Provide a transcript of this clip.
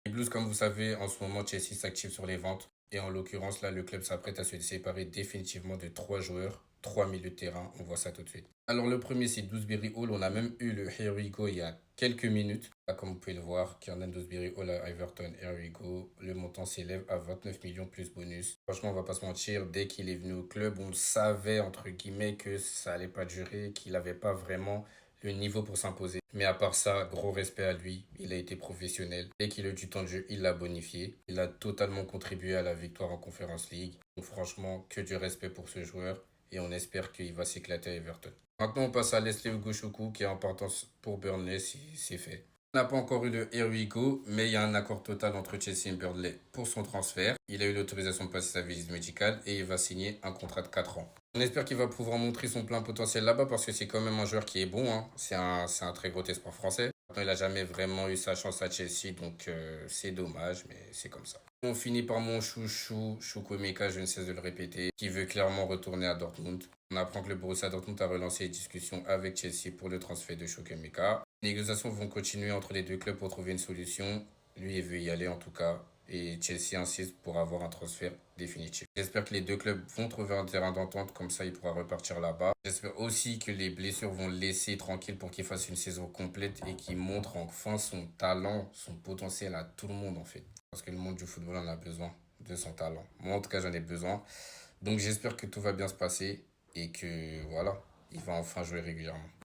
Les Blues, comme vous savez, en ce moment, Chelsea s'active sur les ventes. Et en l'occurrence, là, le club s'apprête à se séparer définitivement de trois joueurs, trois milieux de terrain. On voit ça tout de suite. Alors, le premier, c'est Dewsbury Hall. On a même eu le Here We Go il y a quelques minutes. Là, comme vous pouvez le voir, Kiernan Dewsbury Hall à Everton, Here We Go. Le montant s'élève à 29 millions plus bonus. Franchement, on va pas se mentir, dès qu'il est venu au club, on le savait, entre guillemets, que ça allait pas durer, qu'il n'avait pas vraiment le niveau pour s'imposer. Mais à part ça, gros respect à lui. Il a été professionnel. Dès qu'il a eu du temps de jeu, il l'a bonifié. Il a totalement contribué à la victoire en Conference League. Donc franchement, que du respect pour ce joueur. Et on espère qu'il va s'éclater à Everton. Maintenant, on passe à Leslie Ugochukwu qui est en partance pour Burnley si c'est fait. On n'a pas encore eu le Here We Go, mais il y a un accord total entre Chelsea et Burnley pour son transfert. Il a eu l'autorisation de passer sa visite médicale et il va signer un contrat de 4 ans. On espère qu'il va pouvoir montrer son plein potentiel là-bas parce que c'est quand même un joueur qui est bon, hein. C'est un très gros espoir français. Maintenant, il n'a jamais vraiment eu sa chance à Chelsea, donc c'est dommage, mais c'est comme ça. On finit par mon chouchou, Chukwuemeka, je ne cesse de le répéter, qui veut clairement retourner à Dortmund. On apprend que le Borussia Dortmund a relancé les discussions avec Chelsea pour le transfert de Chukwuemeka. Les négociations vont continuer entre les deux clubs pour trouver une solution. Lui, il veut y aller en tout cas. Et Chelsea insiste pour avoir un transfert définitif. J'espère que les deux clubs vont trouver un terrain d'entente, comme ça il pourra repartir là-bas. J'espère aussi que les blessures vont le laisser tranquille pour qu'il fasse une saison complète et qu'il montre enfin son talent, son potentiel à tout le monde en fait. Parce que le monde du football en a besoin de son talent. Moi en tout cas j'en ai besoin. Donc j'espère que tout va bien se passer et que voilà, il va enfin jouer régulièrement.